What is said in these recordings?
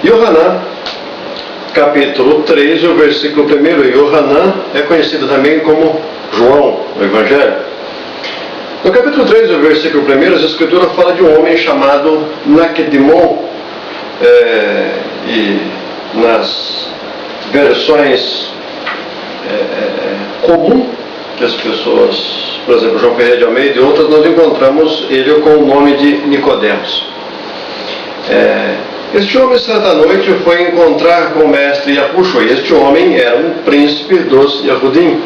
Yohanan, capítulo 3, o versículo 1. Yohanan é conhecido também como João, o Evangelho. No capítulo 3, o versículo 1, a Escritura fala de um homem chamado Nakdimon, e nas versões comum que as pessoas, por exemplo, João Ferreira de Almeida e outras, nós encontramos ele com o nome de Nicodemos. Este homem, certa noite, foi encontrar com o mestre Yahushua, e este homem era um príncipe dos Yahudim.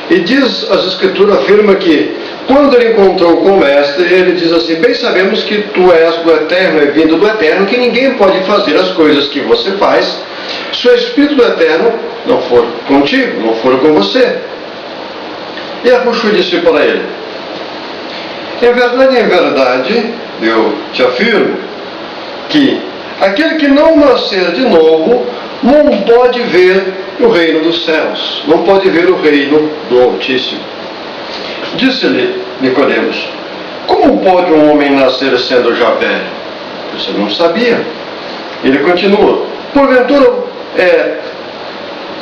E diz, as Escrituras afirma que, quando ele encontrou com o mestre, ele diz assim: bem sabemos que tu és do Eterno, é vindo do Eterno, que ninguém pode fazer as coisas que você faz, se o Espírito do Eterno não for contigo, não for com você. E Yahushua disse para ele: em verdade, eu te afirmo que aquele que não nascer de novo não pode ver o reino dos céus, não pode ver o reino do Altíssimo. Disse-lhe Nicodemos: como pode um homem nascer sendo já velho? Você não sabia. Ele continua: porventura,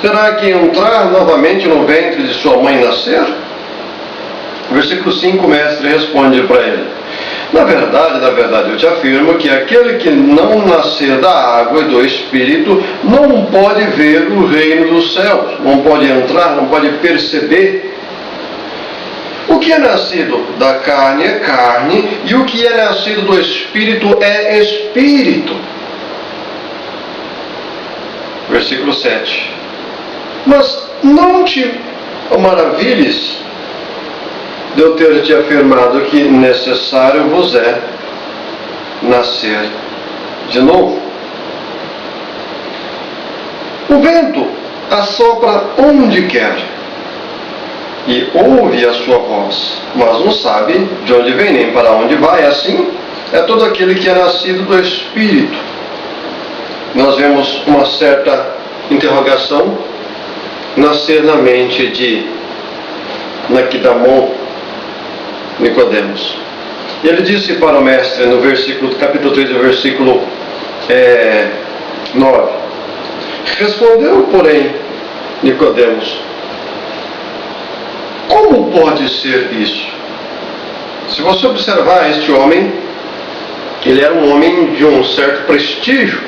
será que entrar novamente no ventre de sua mãe nascer? Versículo 5, o mestre responde para ele: na verdade, eu te afirmo que aquele que não nascer da água e do Espírito não pode ver o reino dos céus, não pode entrar, não pode perceber. O que é nascido da carne é carne, e o que é nascido do Espírito é Espírito. Versículo 7. Mas não te maravilhes de eu ter te afirmado que necessário vos é nascer de novo. O vento assopra onde quer e ouve a sua voz, mas não sabe de onde vem nem para onde vai. Assim é todo aquele que é nascido do Espírito. Nós vemos uma certa interrogação nascer na mente de Nakdimon, Nicodemos. Ele disse para o mestre no capítulo 3, versículo 9. Respondeu, porém, Nicodemos: como pode ser isso? Se você observar este homem, ele era um homem de um certo prestígio,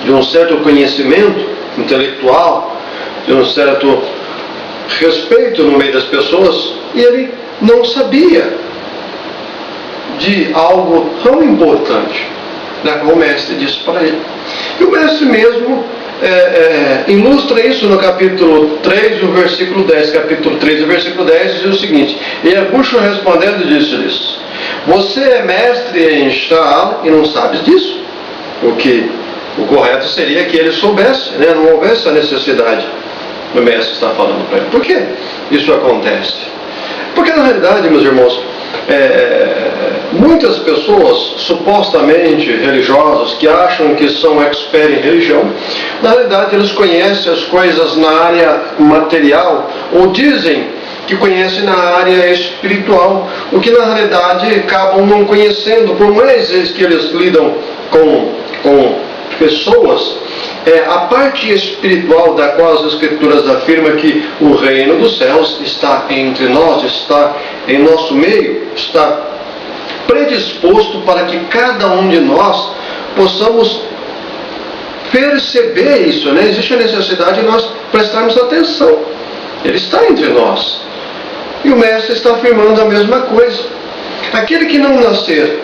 de um certo conhecimento intelectual, de um certo respeito no meio das pessoas, e ele não sabia de algo tão importante, o mestre disse para ele. E o mestre mesmo ilustra isso no capítulo 3, o versículo 10. Capítulo 3, o versículo 10 diz o seguinte: e Yahushua respondendo disse-lhes: você é mestre em Shaal e não sabes disso? O correto seria que ele soubesse, não houvesse a necessidade. O mestre está falando para ele. Por que isso acontece? Porque na realidade, meus irmãos, muitas pessoas supostamente religiosas que acham que são expert em religião, na realidade eles conhecem as coisas na área material, ou dizem que conhecem na área espiritual, o que na realidade acabam não conhecendo. Por mais que eles lidam com pessoas, a parte espiritual da qual as Escrituras afirmam que o reino dos céus está entre nós, está em nosso meio, está predisposto para que cada um de nós possamos perceber isso, Existe a necessidade de nós prestarmos atenção. Ele está entre nós. E o mestre está afirmando a mesma coisa. Aquele que não nascer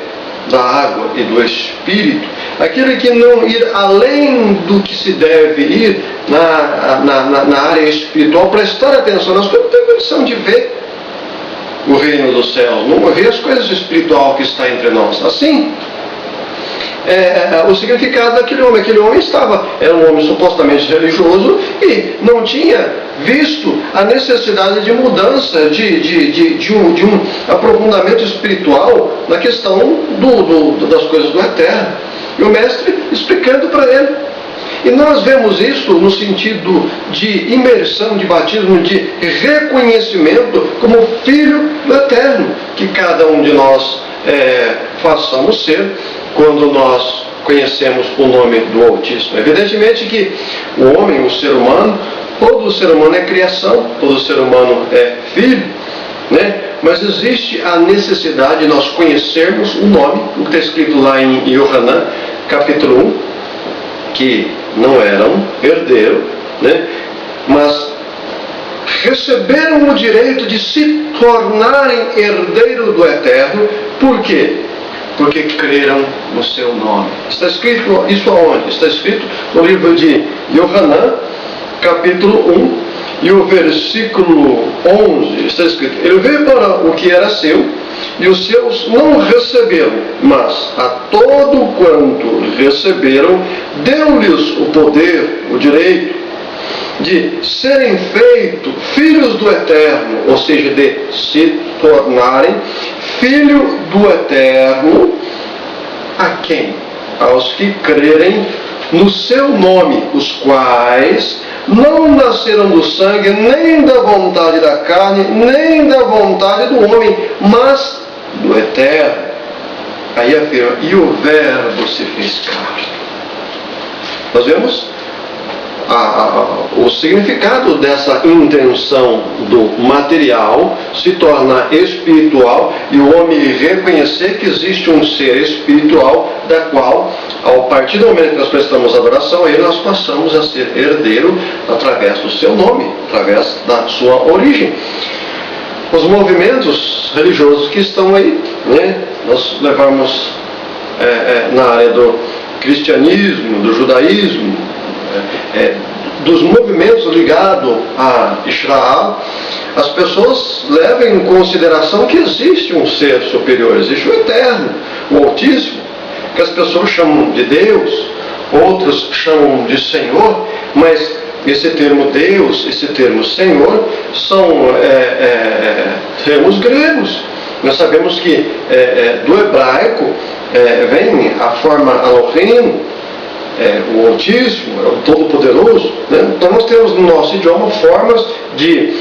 da água e do Espírito, aquele que não ir além do que se deve ir na área espiritual, prestar atenção nas coisas, não tem condição de ver o reino dos céus, não ver as coisas espirituais que está entre nós. Assim, o significado daquele homem. Aquele homem era um homem supostamente religioso e não tinha visto a necessidade de mudança, de um aprofundamento espiritual na questão das coisas do Eterno. E o mestre explicando para ele. E nós vemos isso no sentido de imersão, de batismo, de reconhecimento como filho do Eterno, que cada um de nós façamos ser quando nós conhecemos o nome do Altíssimo? Evidentemente que o homem, o ser humano, todo ser humano é criação, todo ser humano é filho, né? Mas existe a necessidade de nós conhecermos o nome, o que está escrito lá em Yohanan, capítulo 1, que não eram herdeiro, né? Mas receberam o direito de se tornarem herdeiro do Eterno. Por quê? Porque creram no seu nome. Está escrito isso aonde? Está escrito no livro de Yohanan, capítulo 1, e o versículo 11, está escrito: ele veio para o que era seu, e os seus não receberam, mas a todo quanto receberam, deu-lhes o poder, o direito, de serem feitos filhos do Eterno, ou seja, de se tornarem filho do Eterno. A quem? Aos que crerem no seu nome, os quais não nasceram do sangue, nem da vontade da carne, nem da vontade do homem, mas do Eterno. Aí afirma: e o Verbo se fez carne. Nós vemos o significado dessa intenção do material se tornar espiritual e o homem reconhecer que existe um ser espiritual, da qual, a partir do momento que nós prestamos adoração a ele, nós passamos a ser herdeiro através do seu nome, através da sua origem. Os movimentos religiosos que estão aí, né? Nós levamos na área do cristianismo, do judaísmo, dos movimentos ligados a Israel, as pessoas levam em consideração que existe um ser superior, existe o Eterno, o Altíssimo, que as pessoas chamam de Deus, outros chamam de Senhor, mas esse termo Deus, esse termo Senhor, são termos gregos. Nós sabemos que do hebraico vem a forma Elohim, o Altíssimo, o Todo-Poderoso, né? Então nós temos no nosso idioma formas de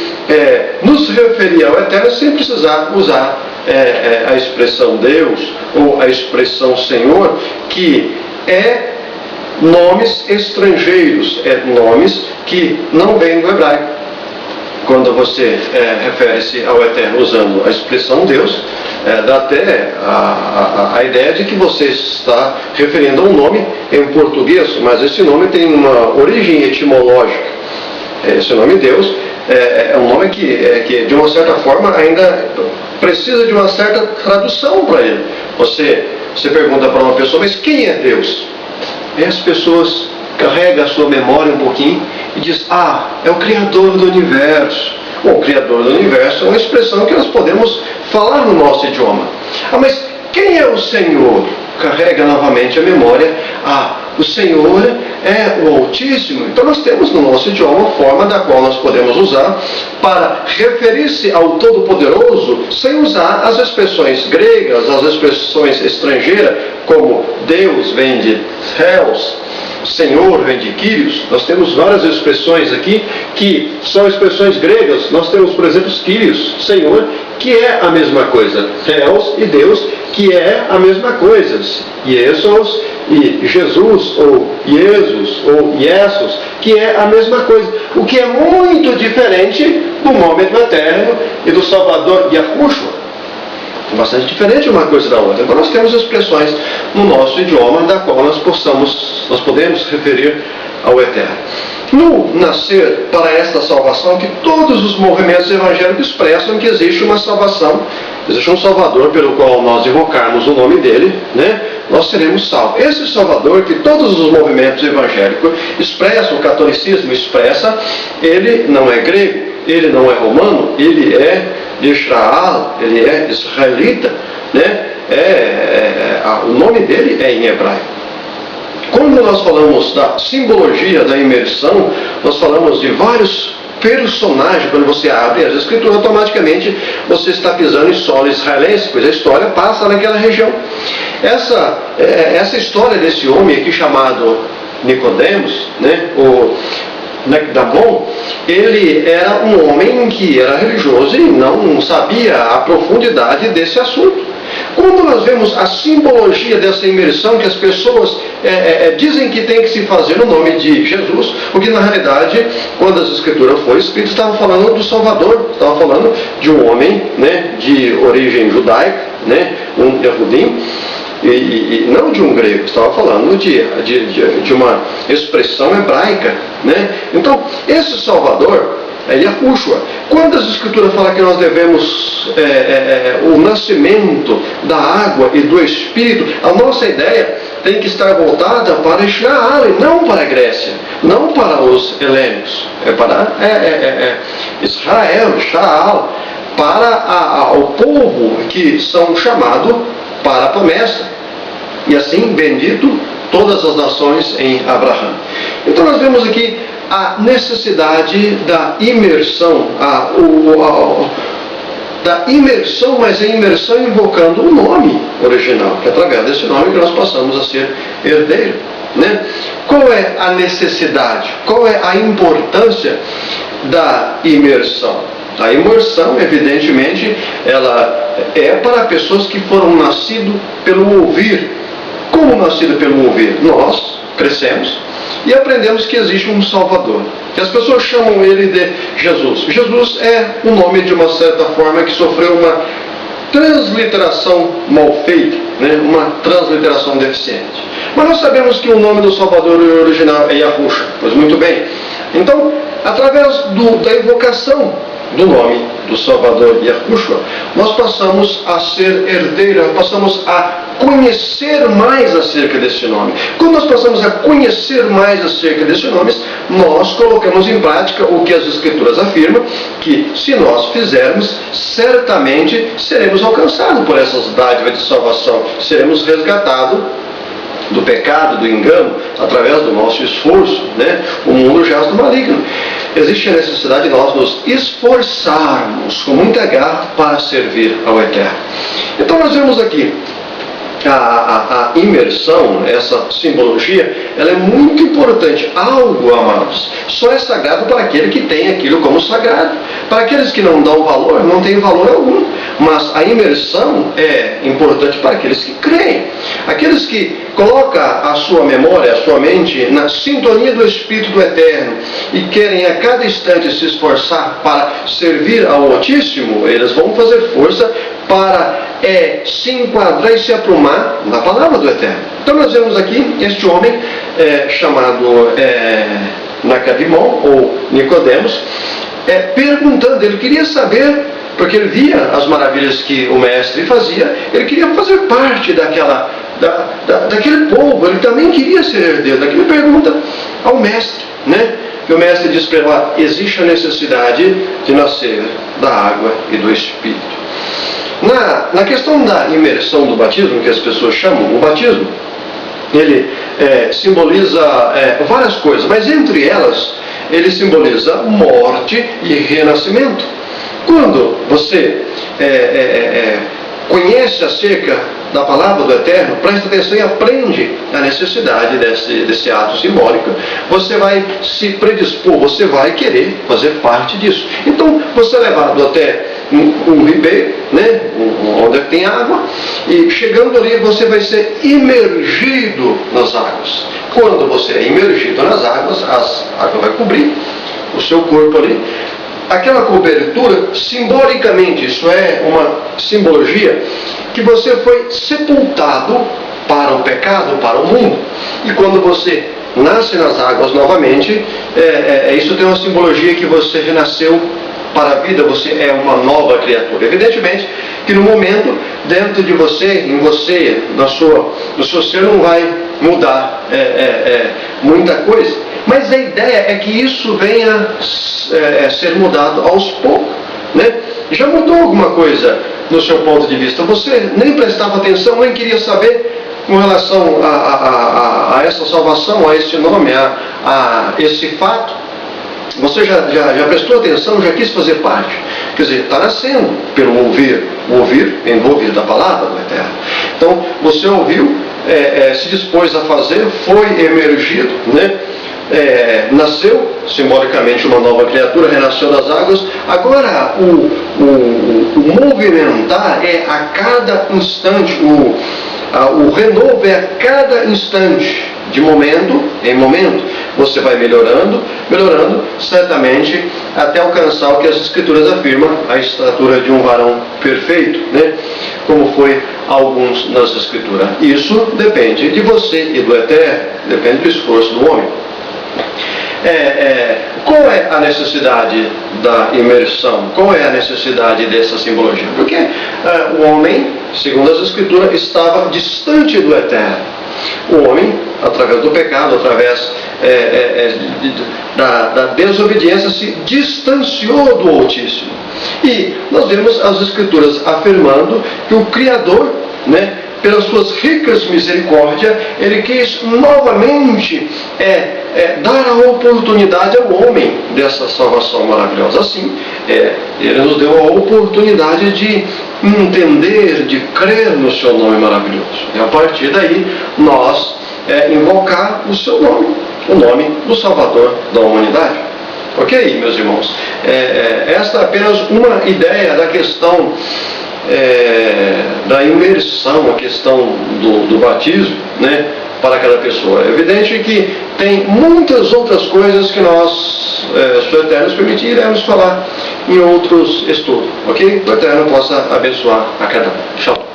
nos referir ao Eterno sem precisar usar a expressão Deus ou a expressão Senhor, que é nomes estrangeiros, nomes que não vêm do hebraico. Quando você refere-se ao Eterno usando a expressão Deus, dá até a ideia de que você está referindo a um nome em português, mas esse nome tem uma origem etimológica. Esse nome Deus é um nome que de uma certa forma ainda precisa de uma certa tradução para ele. Você pergunta para uma pessoa: mas quem é Deus? E as pessoas carregam a sua memória um pouquinho e diz: é o Criador do Universo. O Criador do Universo é uma expressão que nós podemos falar no nosso idioma. Mas quem é o Senhor? Carrega novamente a memória: o Senhor é o Altíssimo. Então nós temos no nosso idioma uma forma da qual nós podemos usar para referir-se ao Todo-Poderoso sem usar as expressões gregas, as expressões estrangeiras, como Deus vem de Theos, Senhor vem de Kyrios. Nós temos várias expressões aqui que são expressões gregas. Nós temos, por exemplo, Kyrios, Senhor, que é a mesma coisa. Theos e Deus, que é a mesma coisa. Jesus e Jesus, ou Jesus, ou Jesus, que é a mesma coisa. O que é muito diferente do nome do Eterno e do Salvador Yahushua. Bastante diferente uma coisa da outra. Então nós temos expressões no nosso idioma da qual nós podemos referir ao Eterno. No nascer para esta salvação, que todos os movimentos evangélicos expressam que existe uma salvação, existe um Salvador pelo qual nós invocarmos o nome dele, né? Nós seremos salvos. Esse Salvador que todos os movimentos evangélicos expressam, o catolicismo expressa, ele não é grego, ele não é romano, ele é de Israel, ele é israelita, né? O nome dele é em hebraico. Quando nós falamos da simbologia da imersão, nós falamos de vários personagens. Quando você abre as escrituras, automaticamente você está pisando em solo israelense, pois a história passa naquela região. Essa história desse homem aqui chamado Nicodemos, né? O Nicodemo, ele era um homem que era religioso e não sabia a profundidade desse assunto. Quando nós vemos a simbologia dessa imersão que as pessoas dizem que tem que se fazer no nome de Jesus, o que na realidade, quando as Escrituras foram escritas, estava falando do Salvador, estava falando de um homem, né, de origem judaica, né, um Yehudim, e não de um grego, estava falando de uma expressão hebraica, né? Então, esse Salvador é Yahushua. Quando as Escrituras falam que nós devemos o nascimento da água e do Espírito, a nossa ideia tem que estar voltada para Israel e não para a Grécia, não para os helênicos, é para Israel, para o povo que são chamados para a promessa, e assim bendito todas as nações em Abraão. Então nós vemos aqui a necessidade da imersão, mas a imersão invocando o nome original, que é através desse nome que nós passamos a ser herdeiro, né? Qual é a necessidade? Qual é a importância da imersão? A imersão, evidentemente, ela é para pessoas que foram nascidas pelo ouvir. Como nascido pelo ouvir? Nós crescemos e aprendemos que existe um Salvador, que as pessoas chamam ele de Jesus. Jesus é um nome, de uma certa forma, que sofreu uma transliteração mal feita, né? Uma transliteração deficiente. Mas nós sabemos que o nome do Salvador original é Yahushua. Pois muito bem. Então, através da invocação do nome do Salvador Yahushua, nós passamos a ser herdeiros, passamos a conhecer mais acerca desse nome. Quando nós passamos a conhecer mais acerca desse nome, nós colocamos em prática o que as Escrituras afirmam, que se nós fizermos, certamente seremos alcançados por essas dádivas de salvação, seremos resgatados do pecado, do engano, através do nosso esforço, né? O mundo jaz do maligno. Existe a necessidade de nós nos esforçarmos com muita garra para servir ao Eterno. Então nós vemos aqui a imersão, essa simbologia, ela é muito importante. Algo, amados, só é sagrado para aquele que tem aquilo como sagrado. Para aqueles que não dão valor, não tem valor algum. Mas a imersão é importante para aqueles que creem. Aqueles que colocam a sua memória, a sua mente na sintonia do Espírito do Eterno e querem a cada instante se esforçar para servir ao Altíssimo, eles vão fazer força para se enquadrar e se aprumar na palavra do Eterno. Então nós vemos aqui este homem chamado Nacadimon, ou Nicodemos, perguntando, ele queria saber, porque ele via as maravilhas que o mestre fazia, ele queria fazer parte daquele povo, ele também queria ser herdeiro. Daqui ele pergunta ao mestre, né? E o mestre diz para ele: existe a necessidade de nascer da água e do Espírito. Na questão da imersão do batismo, que as pessoas chamam, o batismo, ele simboliza várias coisas, mas entre elas, ele simboliza morte e renascimento. Quando você conhece acerca da palavra do Eterno, presta atenção e aprende a necessidade desse ato simbólico, você vai se predispor, você vai querer fazer parte disso. Então, você é levado até um ribeiro, né, onde tem água, e chegando ali você vai ser imergido nas águas. Quando você é imergido nas águas, a água vai cobrir o seu corpo ali. Aquela cobertura, simbolicamente, isso é uma simbologia, que você foi sepultado para o pecado, para o mundo. E quando você nasce nas águas novamente, isso tem uma simbologia que você renasceu para a vida, você é uma nova criatura. Evidentemente que no momento, dentro de você, em você, no seu ser, não vai mudar muita coisa. Mas a ideia é que isso venha ser mudado aos poucos, né? Já mudou alguma coisa no seu ponto de vista? Você nem prestava atenção, nem queria saber com relação a essa salvação, a esse nome, a esse fato? Você já prestou atenção, já quis fazer parte? Quer dizer, está nascendo pelo ouvir. O ouvir vem do ouvir da palavra do Eterno. Então, você ouviu, se dispôs a fazer, foi emergido, né? nasceu, simbolicamente, uma nova criatura, renasceu das águas. Agora, o movimentar é a cada instante, o renovo é a cada instante, de momento em momento. Você vai melhorando, certamente, até alcançar o que as Escrituras afirmam, a estatura de um varão perfeito, né? Como foi alguns nas Escrituras. Isso depende de você e do Eterno, depende do esforço do homem. Qual é a necessidade da imersão? Qual é a necessidade dessa simbologia? Porque o homem, segundo as Escrituras, estava distante do Eterno. O homem, através do pecado, através da desobediência, se distanciou do Altíssimo. E nós vemos as Escrituras afirmando que o Criador, né, pelas suas ricas misericórdias, ele quis novamente dar a oportunidade ao homem dessa salvação maravilhosa. Assim, ele nos deu a oportunidade de entender, de crer no seu nome maravilhoso. E a partir daí, nós invocar o seu nome, o nome do Salvador da humanidade. Ok, meus irmãos? Esta é apenas uma ideia da questão da imersão, a questão do batismo, né, para cada pessoa. É evidente que tem muitas outras coisas que nós, se o Eterno nos permitir, iremos falar em outros estudos, ok? O Eterno possa abençoar a cada um. Tchau.